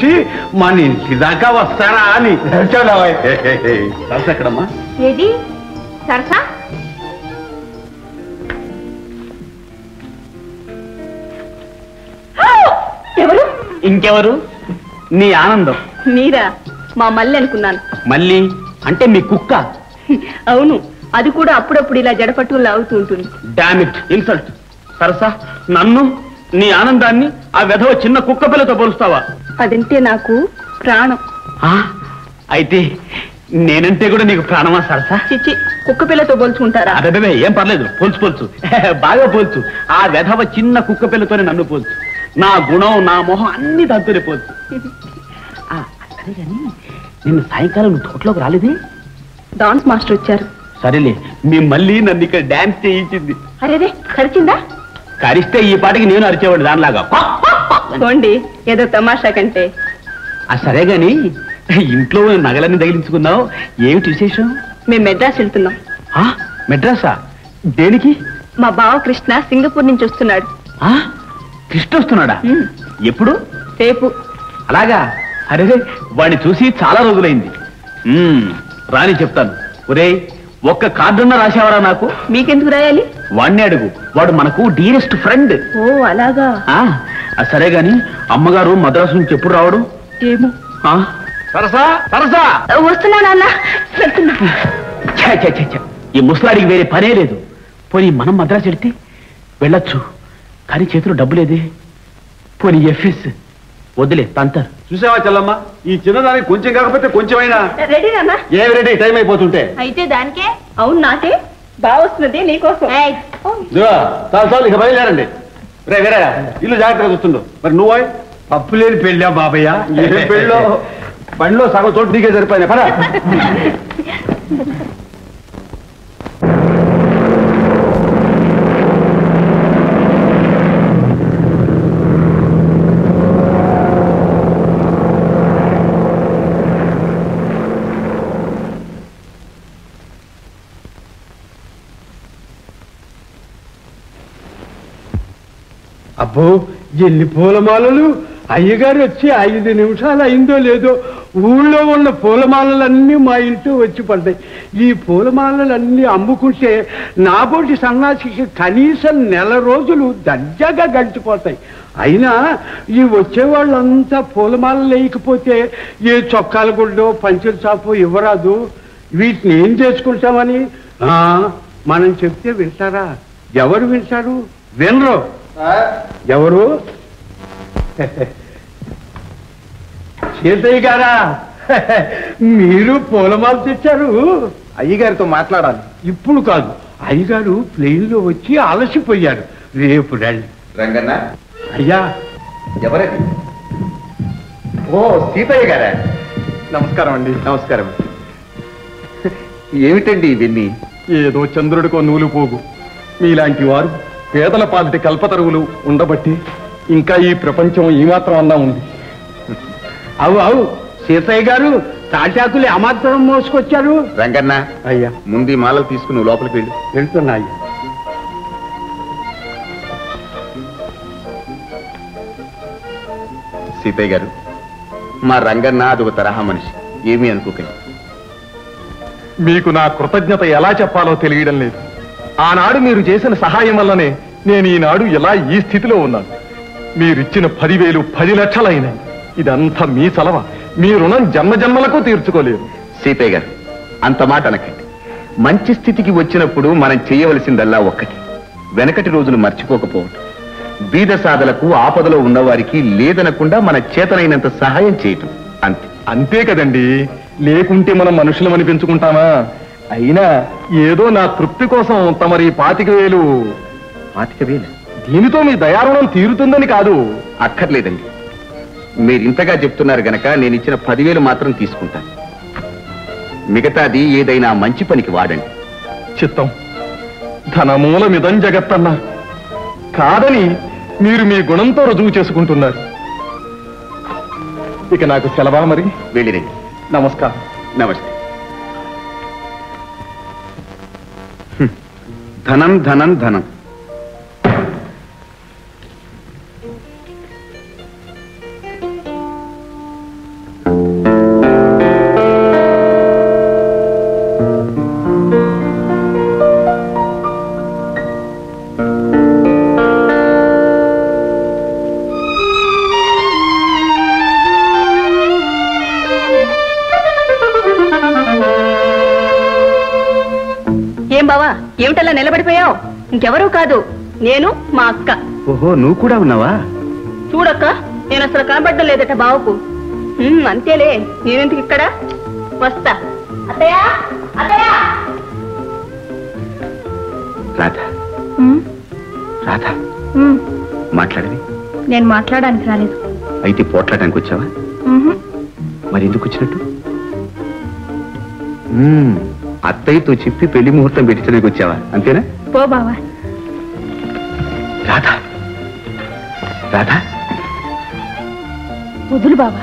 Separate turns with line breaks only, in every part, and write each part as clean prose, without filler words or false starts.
చూసి మన ఇంటి దాకా వస్తారా అని. సరస ఎక్కడమ్మా?
ఏది సరసా? ఎవరు?
ఇంకెవరు? నీ ఆనందం.
మీరా? మా మల్లి అనుకున్నాను.
మళ్ళీ అంటే మీ కుక్క?
అవును, అది కూడా అప్పుడప్పుడు ఇలా జడపట్టులు లాగుతూ ఉంటుంది.
Damn it, insult. సరసా, నన్ను నీ ఆనందాన్ని ఆ వెధవ చిన్న కుక్క పిల్లతో పోలుస్తావా?
అదంటే నాకు ప్రాణం.
అయితే నేనంటే కూడా నీకు ప్రాణమా సరసా?
చిచ్చి, కుక్క పిల్లతో పోల్చుకుంటారా?
అదే ఏం పర్లేదు, పోల్చు బాగా పోల్చు. ఆ వెధవ చిన్న కుక్క పిల్లతోనే నన్ను పోల్చు. నా గుణం, నా మొహం అన్ని దాంతోనే పోల్చు. సరే కానీ నిన్న సాయంకాలం నువ్వు తోటలోకి రాలేదే?
డాన్స్ మాస్టర్ వచ్చారు.
సరేలే, మీ మళ్ళీ నన్ను ఇక్కడ డాన్స్ చేయించింది.
అరేరే, కరిచిందా?
కరిస్తే ఈ పాటికి నేను అరిచేవాడు దానిలాగా.
చూడండి, ఏదో తమాషా కంటే.
సరే గాని ఇంట్లో నగలన్నీ తగిలించుకున్నావు, ఏమిటి విశేషం?
మేము మెడ్రాస్ వెళ్తున్నాం.
మెడ్రాసా? దేనికి?
మా బావ కృష్ణ సింగపూర్ నుంచి వస్తున్నాడు.
కృష్ణ వస్తున్నాడా? ఎప్పుడు?
రేపు.
అలాగా? అరే, వాడిని చూసి చాలా రోజులైంది. రాని చెప్తాను. ఒరేయ్, ఒక్క కార్డున్నా రాసేవరా నాకు?
మీకెందుకు రాయాలి?
వాడిని అడుగు, వాడు మనకు డియరెస్ట్ ఫ్రెండ్.
ఓ అలాగా?
సరే గాని అమ్మగారు మద్రాసు నుంచి ఎప్పుడు రావడం?
ఏమో.
సరసా, సరసా
వస్తున్నా నాన్న.
ఈ ముసలాడికి వేరే పనే లేదు. పోనీ మనం మద్రాసు వెళ్తే వెళ్ళొచ్చు, కానీ చేతిలో డబ్బు లేదే. పోనీ ఎఫ్ఎస్ వదిలే, తంతారు.
చూసావా చెల్లమ్మ, ఈ చిన్నదానికి కొంచెం కాకపోతే కొంచెమైనా.
రెడీ నాన్న?
ఏమి రెడీ? టైం అయిపోతుంటే.
అయితే దానికే. అవును, నాకే బాగా వస్తున్నది నీకోసం.
చాలు ఇక బయలుదేరండి. రే వేరే ఇల్లు జాగ్రత్తగా చూస్తుండు. మరి నువ్వు పప్పు లేని పెళ్ళా బాబయ్య? ఏ పెళ్ళో బండిలో సగం చోటు నీకే సరిపోయినా పరా. అబ్బో, ఎన్ని పూలమాలలు! అయ్యగారు వచ్చి 5 నిమిషాలు అయిందో లేదో ఊళ్ళో ఉన్న పూలమాలలన్నీ మా ఇంట్లో వచ్చి పడ్డాయి. ఈ పూలమాలలన్నీ అమ్ముకుంటే నాబోటి సన్నాసికి కనీసం నెల రోజులు దర్జాగా గడిచిపోతాయి. అయినా ఈ వచ్చేవాళ్ళంతా పూలమాలలు వేయకపోతే ఏ చొక్కాల గుడ్డో పంచుల చాపో ఇవ్వరాదు. వీటిని ఏం చేసుకుంటామని మనం చెప్తే వింటారా? ఎవరు వింటారు? వినరు. ఎవరు? సీతయ్య గారా, మీరు పూలమాల తెచ్చారు? అయ్యగారితో మాట్లాడాలి. ఇప్పుడు కాదు, అయ్యగారు ప్లేన్ లో వచ్చి అలసిపోయారు. రేపు రండి.
రంగన్న.
అయ్యా.
ఎవరది? ఓ, సీతయ్య గారా?
నమస్కారం అండి.
నమస్కారం. ఏమిటండి ఇవన్నీ?
ఏదో చంద్రుడికో నూలు పోగు. మీలాంటి వారు పేదల పాలిటి కల్పతరువులు ఉండబట్టి ఇంకా ఈ ప్రపంచం ఈ మాత్రం అన్నా ఉంది. అవు సీతయ్య గారు తాటాకులు అమాత్రం మోసుకొచ్చారు.
రంగన్న,
అయ్యా
ముందు మాలలు తీసుకుని నువ్వు లోపలికి వెళ్ళు.
వెళ్తున్నా అయ్యా.
సీతయ్య గారు, మా రంగన్న అదొక తరహా మనిషి, ఏమీ అనుకోకండి.
మీకు నా కృతజ్ఞత ఎలా చెప్పాలో తెలియడం లేదు. ఆనాడు మీరు చేసిన సహాయం వల్లనే నేను ఈనాడు ఎలా ఈ స్థితిలో ఉన్నాను. మీరిచ్చిన 10,000 10 లక్షలైనాయి. ఇదంతా మీ సలవ. మీ రుణం జన్మజన్మలకు తీర్చుకోలేరు.
సీతయ్య గారు, అంత మాట అనకండి. మంచి స్థితికి వచ్చినప్పుడు మనం చేయవలసిందల్లా ఒక్కటి, వెనకటి రోజులు మర్చిపోకపోవటం. బీద సాధలకు, ఆపదలో ఉన్నవారికి లేదనకుండా మన చేతనైనంత సహాయం చేయటం, అంతే.
అంతే కదండి, లేకుంటే మనం మనుషులం అనిపించుకుంటామా? అయినా ఏదో నా తృప్తి కోసం తమరి 25,000.
25,000?
దీనితో మీ దయారుణం తీరుతుందని కాదు.
అక్కర్లేదండి, మీరింతగా చెప్తున్నారు గనక నేను ఇచ్చిన 10,000 మాత్రం తీసుకుంటాను. మిగతాది ఏదైనా మంచి పనికి వాడండి.
చిత్తం. ధనమూలమిదం జగత్తన్న కాదని మీరు మీ గుణంతో రుజువు చేసుకుంటున్నారు. ఇక నాకు సెలవా మరి?
వెళ్ళిరండి.
నమస్కారం.
నమస్తే. ధనం ధనం ధనం.
ఏం బావా, ఏమిటల్లా నిలబడిపోయావు? ఇంకెవరూ కాదు, నేను మా అక్క.
ఓహో, నువ్వు కూడా ఉన్నావా?
చూడక్క, నేను అసలు కనబడ్డం లేదట బావకు. అంతేలే, నేనెందుకు ఇక్కడ? వస్తా. అత్తయ్య, అత్తయ్య.
రాధా, రాధా, మాట్లాడవి.
నేను మాట్లాడడానికి రాలేదు.
అయితే పోట్లాడడానికి వచ్చావా? మరి ఎందుకు వచ్చినట్టు? అత్తయ్యతో చెప్పి పెళ్లి ముహూర్తం పెట్టించడానికి వచ్చావా? అంతేనా?
పో బావా.
రాధా, రాధా,
వదులు బావా.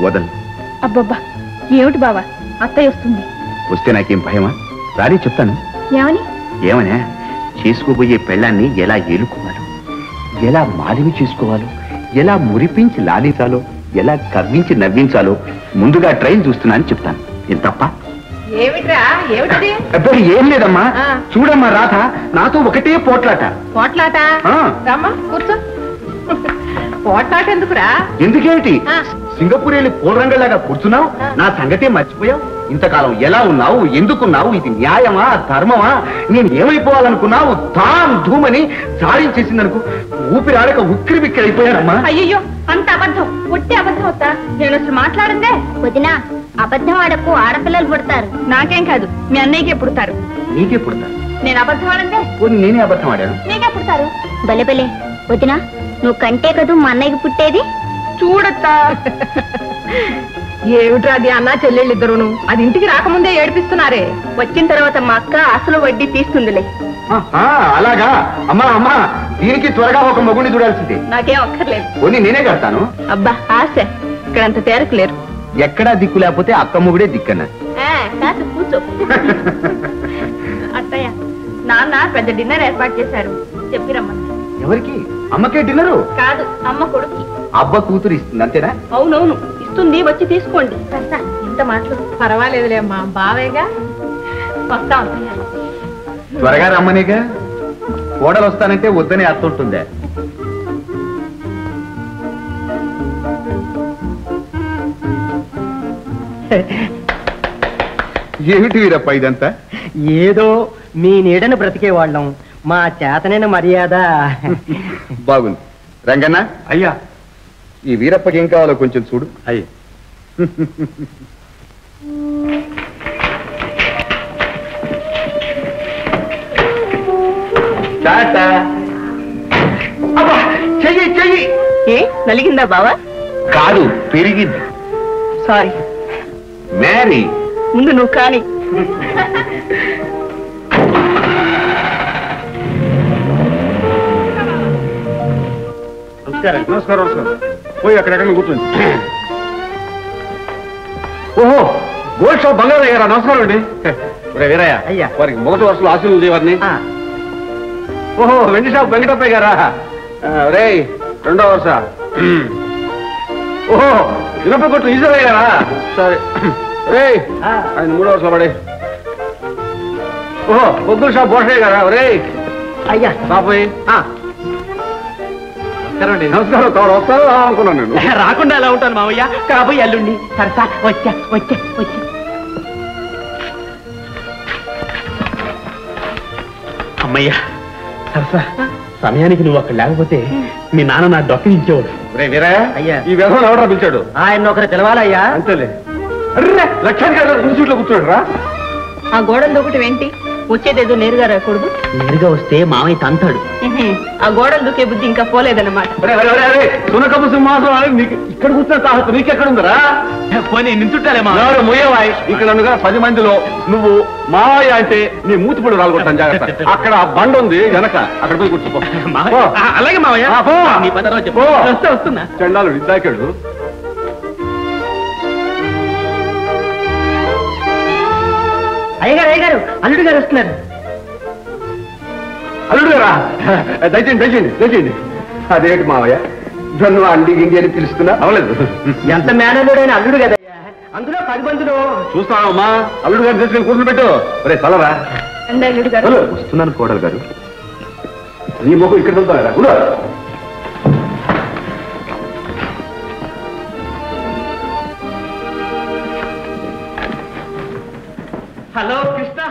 వదలు.
అబ్బబ్బా, ఏమిటి బావా, అత్తయ్య వస్తుంది.
వస్తే నాకేం భయమా? రాని చెప్తాను.
ఏమని?
ఏమనే? చేసుకోబోయే పెళ్ళాన్ని ఎలా ఏలుకోవాలో, ఎలా మాలిమి చేసుకోవాలో, ఎలా మురిపించి లాలించాలో, ఎలా కవ్వించి నవ్వించాలో ముందుగా ట్రైన్ చూస్తున్నానని చెప్తాను. ఏం తప్ప?
ఏమిట్రా, ఏమిటది?
అబ్బాయి ఏం లేదమ్మా. చూడమ్మా రాధ, నాతో ఒకటే పోట్లాట.
పోట్లాట? రమ్మా, కూర్చో. పోట్లాట ఎందుకురా?
ఎందుకేమిటి? సింగపూర్ వెళ్ళి పూర్రంగలాగా కూర్చున్నావు, నా సంగతే మర్చిపోయావు. ఇంతకాలం ఎలా ఉన్నావు, ఎందుకున్నావు, ఇది న్యాయమా ధర్మమా, నేను ఏమైపోవాలనుకున్నావు, తాం ధూమని సాధించేసిందనుకో, ఊపిరాడక ఉక్కిరి బిక్కిరి అయిపోయానమ్మా.
అయ్యో, అంత అబద్ధం, ఒట్టి అబద్ధం వస్తా. నేను అసలు మాట్లాడిందే.
వదినా, అబద్ధం ఆడకు, ఆడపిల్లలు పుడతారు.
నాకేం కాదు, మీ అన్నయ్యకే పుడతారు.
నీకే పుడతారు.
నేను అబద్ధం ఆడిందే.
నేనే అబద్ధం ఆడాను.
నీకే పుడతారు.
భలే భలే. వదినా, నువ్వు కంటే కదూ మా అన్నయ్యకి పుట్టేది.
చూడత్తా, ఏమిట్రా అది అన్నా చెల్లెళ్ళిద్దరును అది ఇంటికి రాకముందే ఏడిపిస్తున్నారే. వచ్చిన తర్వాత మా అక్క అసలు వడ్డీ తీస్తుందిలే.
అలాగా? అమ్మా అమ్మా, దీనికి త్వరగా ఒక మగుడిని చూడాల్సిందే.
నాకేం అక్కర్లేదు.
పోనీ నేనే కడతాను.
అబ్బా ఆశ, ఇక్కడ అంత తేరకులేరు.
ఎక్కడా దిక్కు లేకపోతే అక్క మొగుడే దిక్కన్నా.
కాదు, కూర్చో. అత్తయ్య, నాన్న పెద్ద డిన్నర్ ఏర్పాటు చేశారు, చెప్పిరమ్మని.
ఎవరికి? అమ్మకే డిన్నరు?
కాదు, అమ్మ కొడుకు.
అబ్బ కూతురు ఇస్తుంది అంతేనా?
అవునవును, ఇస్తుంది, వచ్చి తీసుకోండి. ఇంత మాటలు పర్వాలేదులే అమ్మా, బావేగా. వస్తా అత్తయ్య.
త్వరగా రమ్మనేగా. కోడలు వస్తానంటే వద్దని అర్థం ఉంటుందే. ఏమిటి వీరప్ప ఇదంతా?
ఏదో మీ నీడను బ్రతికేవాళ్ళం, మా చేతనైన మర్యాద.
బాగుంది. రంగన్న,
అయ్యా.
ఈ వీరప్పకి ఏం కావాలో కొంచెం చూడు.
అయ్యి.
చెయ్యి చెయ్యి.
ఏ నలిగిందా బావా?
కాదు, పెరిగింది.
సారీ.
మ్యారీ.
ముందు నువ్వు కానీ.
నమస్కారం. నమస్కారం. నమస్కారం. పోయి అక్కడెక్కడ కూర్చోండి. ఓహో, గోల్డ్ షాప్ బంగారు అయ్యారా? నమస్కారం అండి. వీరయ్య,
అయ్యా.
వారికి మొదటి వరుసలో ఆశీర్వాదం వారిని. ఓహో, వెండి షాప్ వెంకటప్పయ్య గారా? రే, రెండో వరుస. ఓహో, ఇనప కొట్టు ఈశ్వరయ్య గారా? సరే. రే, ఆయన మూడో వరుసలో పడే. ఓహో, పొద్దుల షాప్ భోషయ్య గారా? రే
అయ్యా.
బాబోయ్. నమస్కారం. తమరు వస్తారో అనుకున్నాను నేను.
రాకుండా ఎలా ఉంటాను మావయ్య, కాబోయే అల్లుండి. సరసా వచ్చా వచ్చా వచ్చా. అమ్మయ్యా, సరసా సమయానికి నువ్వు అక్కడ లేకపోతే మీ నాన్న నా డొక్కించేవాడు.
రే వీరయ్య,
అయ్యా.
ఈ వ్యవహారం ఎవరా పిలిచాడు?
ఆయన ఒకరు పిలవాలయ్యా.
అంతేలే. అర్రే, లక్ష్యానికి ఇన్స్టిట్యూట్ లో కూర్చోడు రా.
ఆ గోడలు దూకటం ఏంటి? వచ్చేదేదో నేరుగా రాకూడదు.
నేరుగా వస్తే మామయ్య తంతాడు.
ఆ గోడలు దూకే బుద్ధి ఇంకా పోలేదన్నమాట.
సునకపు సింహాసనం అని నీకు ఇక్కడ కూర్చున్న తాహత నీకెక్కడ ఉందరా?
పోనీ నించుంటాలే మా
ముయ్యవాయ్. ఇక్కడ నన్నుగా 10 మందిలో నువ్వు మావయ్య అంటే నీ మూతిపొడి రాలగొట్టాను జాగ్రత్త. అక్కడ ఆ బండ ఉంది వెనక, అక్కడ పోయి కూర్చోపో.
అలాగే మావయ్య.
ఆ, పో.
నీ పని తర్వాత చెప్పు.
పో.
వస్తున్నా.
చండాలు ఇద్దాకాడు.
అయ్యగారు అయ్యగారు, అల్లుడు గారు వస్తున్నారు.
అల్లుడు గారా? దయచేయండి దయచేయండి దయచేయండి. అదేంటి మావయ్య,
నన్ను అండి గిండి అని పిలుస్తున్నా అవలేదు.
ఎంత మేనలుడైన అల్లుడు కదా, అందులో 10 మందిలో
చూస్తావమ్మా, అల్లుడు గారిని తీసుకుని కూర్చుని పెట్టు. రే చల్లరా,
అల్లుడు గారు
వస్తున్నాను కోడలు గారు. నీ ముఖం ఇక్కడ వెళ్తారా?
హలో కృష్ణ.